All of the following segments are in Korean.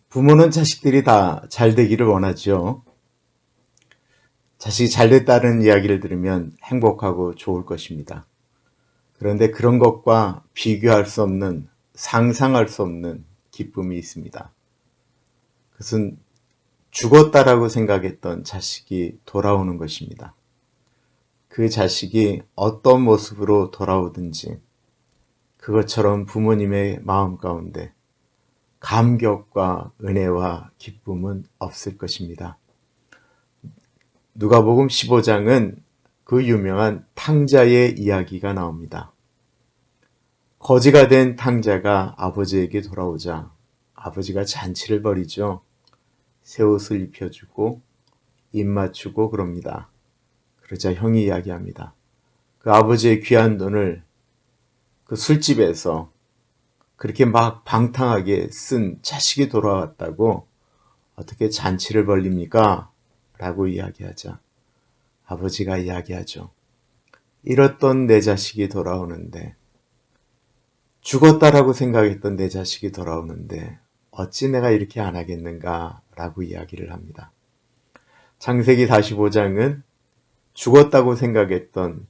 부모는 자식들이 다 잘 되기를 원하죠. 자식이 잘 됐다는 이야기를 들으면 행복하고 좋을 것입니다. 그런데 그런 것과 비교할 수 없는, 상상할 수 없는 기쁨이 있습니다. 그것은 죽었다라고 생각했던 자식이 돌아오는 것입니다. 그 자식이 어떤 모습으로 돌아오든지 그것처럼 부모님의 마음 가운데 감격과 은혜와 기쁨은 없을 것입니다. 누가복음 15장은 그 유명한 탕자의 이야기가 나옵니다. 거지가 된 탕자가 아버지에게 돌아오자 아버지가 잔치를 벌이죠. 새 옷을 입혀주고 입 맞추고 그럽니다. 그러자 형이 이야기합니다. 그 아버지의 귀한 돈을 그 술집에서 그렇게 막 방탕하게 쓴 자식이 돌아왔다고 어떻게 잔치를 벌립니까? 라고 이야기하자 아버지가 이야기하죠. 잃었던 내 자식이 돌아오는데, 죽었다라고 생각했던 내 자식이 돌아오는데 어찌 내가 이렇게 안 하겠는가? 라고 이야기를 합니다. 창세기 45장은 죽었다고 생각했던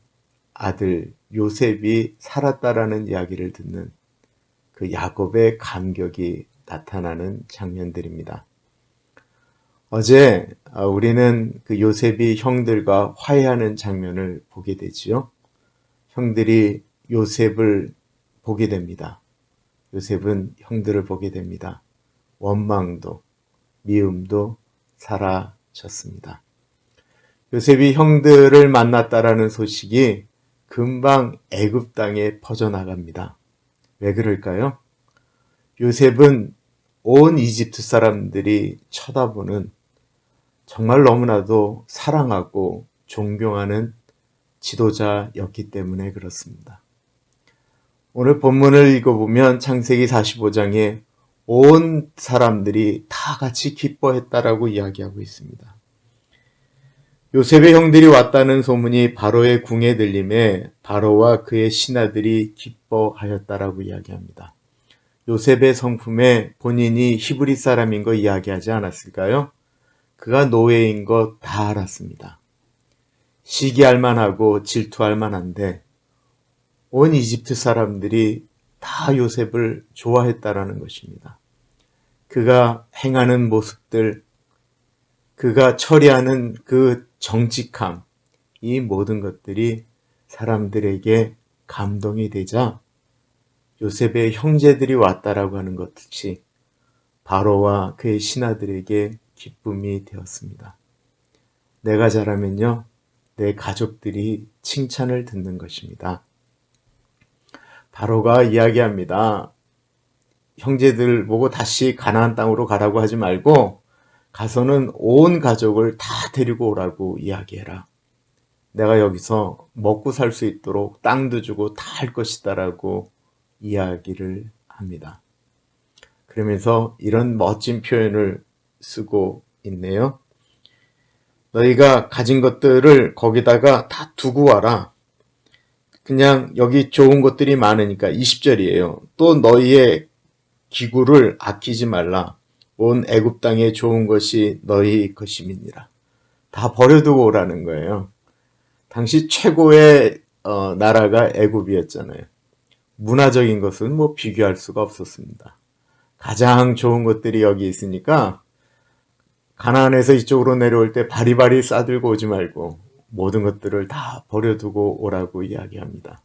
아들 요셉이 살았다라는 이야기를 듣는 그 야곱의 감격이 나타나는 장면들입니다. 어제 우리는 그 요셉이 형들과 화해하는 장면을 보게 되지요. 형들이 요셉을 보게 됩니다. 요셉은 형들을 보게 됩니다. 원망도 미움도 사라졌습니다. 요셉이 형들을 만났다라는 소식이 금방 애굽 땅에 퍼져나갑니다. 왜 그럴까요? 요셉은 온 이집트 사람들이 쳐다보는 정말 너무나도 사랑하고 존경하는 지도자였기 때문에 그렇습니다. 오늘 본문을 읽어보면 창세기 45장에 온 사람들이 다 같이 기뻐했다라고 이야기하고 있습니다. 요셉의 형들이 왔다는 소문이 바로의 궁에 들림에 바로와 그의 신하들이 기뻐하였다라고 이야기합니다. 요셉의 성품에 본인이 히브리 사람인 거 이야기하지 않았을까요? 그가 노예인 거 다 알았습니다. 시기할 만하고 질투할 만한데 온 이집트 사람들이 다 요셉을 좋아했다라는 것입니다. 그가 행하는 모습들, 그가 처리하는 그 정직함, 이 모든 것들이 사람들에게 감동이 되자 요셉의 형제들이 왔다라고 하는 것 같이 바로와 그의 신하들에게 기쁨이 되었습니다. 내가 잘하면요, 내 가족들이 칭찬을 듣는 것입니다. 바로가 이야기합니다. 형제들 보고 다시 가나안 땅으로 가라고 하지 말고 가서는 온 가족을 다 데리고 오라고 이야기해라. 내가 여기서 먹고 살 수 있도록 땅도 주고 다 할 것이다라고 이야기를 합니다. 그러면서 이런 멋진 표현을 쓰고 있네요. 너희가 가진 것들을 거기다가 다 두고 와라. 그냥 여기 좋은 것들이 많으니까 20절이에요. 또 너희의 기구를 아끼지 말라. 온 애굽 땅에 좋은 것이 너희 것임이니라. 다 버려두고 오라는 거예요. 당시 최고의 나라가 애굽이었잖아요. 문화적인 것은 뭐 비교할 수가 없었습니다. 가장 좋은 것들이 여기 있으니까 가나안에서 이쪽으로 내려올 때 바리바리 싸들고 오지 말고 모든 것들을 다 버려두고 오라고 이야기합니다.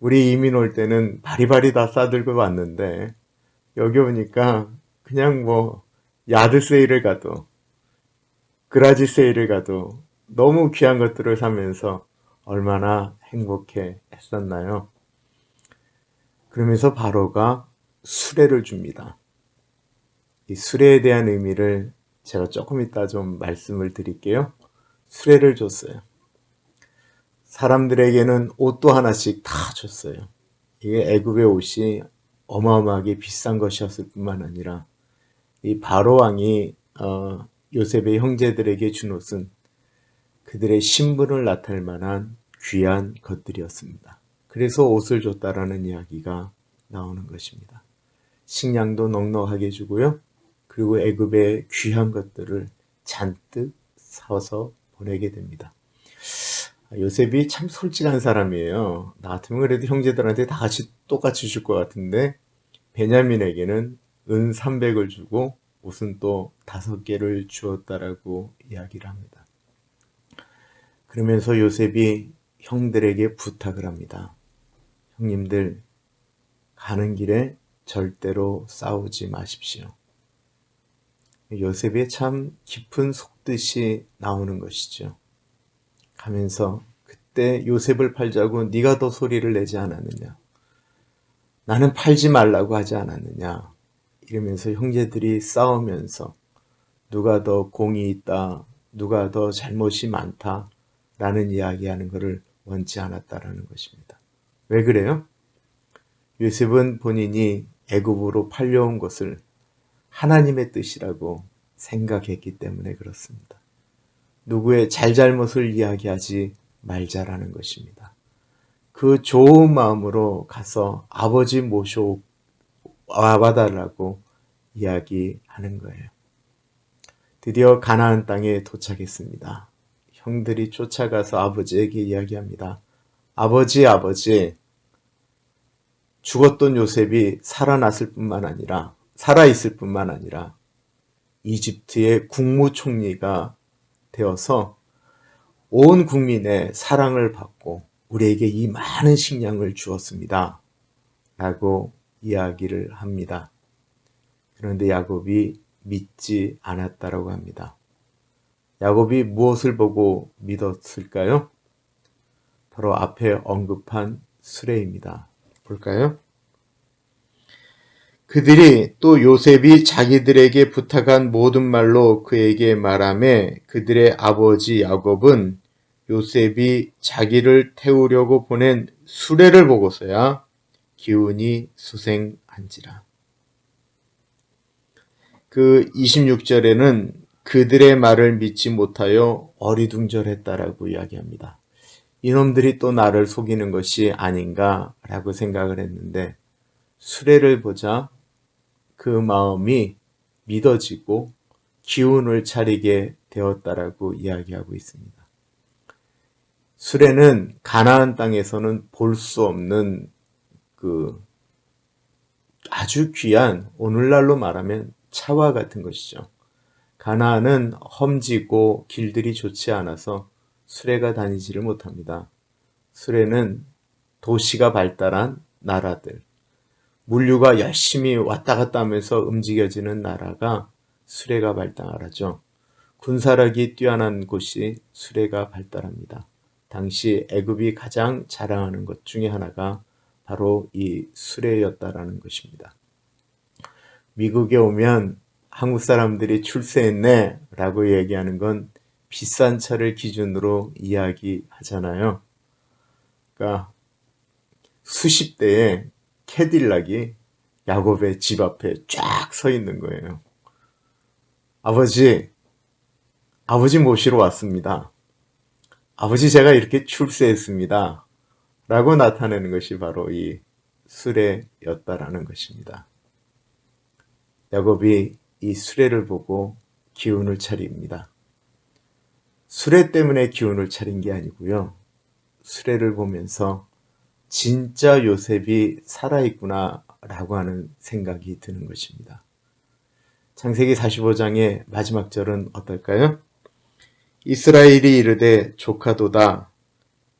우리 이민 올 때는 바리바리 다 싸들고 왔는데 여기 오니까 그냥 뭐 야드 세일을 가도 그라지 세일을 가도 너무 귀한 것들을 사면서 얼마나 행복해 했었나요? 그러면서 바로가 수레를 줍니다. 이 수레에 대한 의미를 제가 조금 이따 좀 말씀을 드릴게요. 수레를 줬어요. 사람들에게는 옷도 하나씩 다 줬어요. 이게 애굽의 옷이 어마어마하게 비싼 것이었을 뿐만 아니라 이 바로 왕이 요셉의 형제들에게 준 옷은 그들의 신분을 나타낼 만한 귀한 것들이었습니다. 그래서 옷을 줬다라는 이야기가 나오는 것입니다. 식량도 넉넉하게 주고요. 그리고 애굽의 귀한 것들을 잔뜩 사서 보내게 됩니다. 요셉이 참 솔직한 사람이에요. 나 같으면 그래도 형제들한테 다 같이 똑같이 줄 것 같은데 베냐민에게는 은 300을 주고 옷은 또 5개를 주었다라고 이야기를 합니다. 그러면서 요셉이 형들에게 부탁을 합니다. 형님들, 가는 길에 절대로 싸우지 마십시오. 요셉의 참 깊은 속뜻이 나오는 것이죠. 가면서 그때 요셉을 팔자고 네가 더 소리를 내지 않았느냐. 나는 팔지 말라고 하지 않았느냐. 이러면서 형제들이 싸우면서 누가 더 공이 있다, 누가 더 잘못이 많다 라는 이야기하는 것을 원치 않았다라는 것입니다. 왜 그래요? 요셉은 본인이 애굽으로 팔려온 것을 하나님의 뜻이라고 생각했기 때문에 그렇습니다. 누구의 잘잘못을 이야기하지 말자라는 것입니다. 그 좋은 마음으로 가서 아버지 모셔 와봐달라고 이야기하는 거예요. 드디어 가나안 땅에 도착했습니다. 형들이 쫓아가서 아버지에게 이야기합니다. 아버지, 아버지, 죽었던 요셉이 살아있을 뿐만 아니라 이집트의 국무총리가 되어서 온 국민의 사랑을 받고 우리에게 이 많은 식량을 주었습니다. 라고 이야기를 합니다. 그런데 야곱이 믿지 않았다라고 합니다. 야곱이 무엇을 보고 믿었을까요? 바로 앞에 언급한 수레입니다. 볼까요? 그들이 또 요셉이 자기들에게 부탁한 모든 말로 그에게 말하매 그들의 아버지 야곱은 요셉이 자기를 태우려고 보낸 수레를 보고서야 기운이 수생한지라. 그 26절에는 그들의 말을 믿지 못하여 어리둥절했다라고 이야기합니다. 이놈들이 또 나를 속이는 것이 아닌가라고 생각을 했는데 수레를 보자 그 마음이 믿어지고 기운을 차리게 되었다라고 이야기하고 있습니다. 수레는 가나안 땅에서는 볼 수 없는 그 아주 귀한, 오늘날로 말하면 차와 같은 것이죠. 가나안은 험지고 길들이 좋지 않아서 수레가 다니지를 못합니다. 수레는 도시가 발달한 나라들, 물류가 열심히 왔다 갔다 하면서 움직여지는 나라가 수레가 발달하죠. 군사력이 뛰어난 곳이 수레가 발달합니다. 당시 애굽이 가장 자랑하는 것 중에 하나가 바로 이 수레였다라는 것입니다. 미국에 오면 한국 사람들이 출세했네 라고 얘기하는 건 비싼 차를 기준으로 이야기하잖아요. 그러니까 수십 대의 캐딜락이 야곱의 집 앞에 쫙 서 있는 거예요. 아버지 모시러 왔습니다. 아버지 제가 이렇게 출세했습니다. 라고 나타내는 것이 바로 이 수레였다라는 것입니다. 야곱이 이 수레를 보고 기운을 차립니다. 수레 때문에 기운을 차린 게 아니고요. 수레를 보면서 진짜 요셉이 살아있구나 라고 하는 생각이 드는 것입니다. 창세기 45장의 마지막 절은 어떨까요? 이스라엘이 이르되 조카도다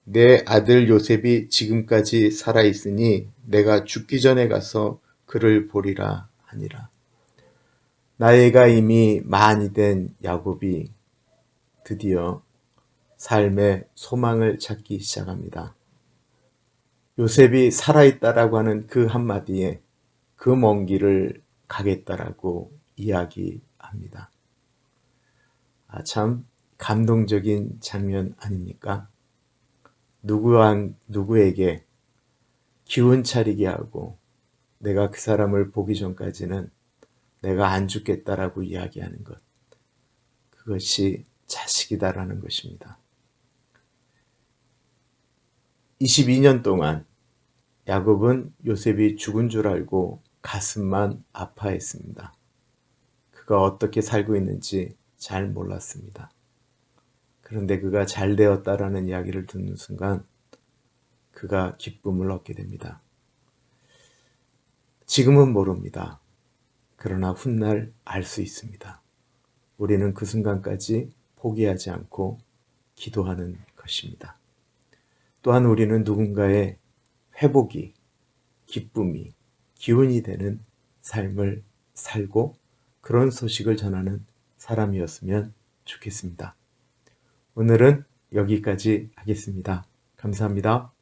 내 아들 요셉이 지금까지 살아있으니 내가 죽기 전에 가서 그를 보리라 하니라. 나이가 이미 많이 된 야곱이 드디어 삶의 소망을 찾기 시작합니다. 요셉이 살아있다라고 하는 그 한마디에 그 먼 길을 가겠다라고 이야기합니다. 참 감동적인 장면 아닙니까? 누구에게 기운 차리게 하고 내가 그 사람을 보기 전까지는 내가 안 죽겠다라고 이야기하는 것. 그것이 자식이다라는 것입니다. 22년 동안 야곱은 요셉이 죽은 줄 알고 가슴만 아파했습니다. 그가 어떻게 살고 있는지 잘 몰랐습니다. 그런데 그가 잘 되었다라는 이야기를 듣는 순간 그가 기쁨을 얻게 됩니다. 지금은 모릅니다. 그러나 훗날 알 수 있습니다. 우리는 그 순간까지 포기하지 않고 기도하는 것입니다. 또한 우리는 누군가의 회복이, 기쁨이, 기운이 되는 삶을 살고 그런 소식을 전하는 사람이었으면 좋겠습니다. 오늘은 여기까지 하겠습니다. 감사합니다.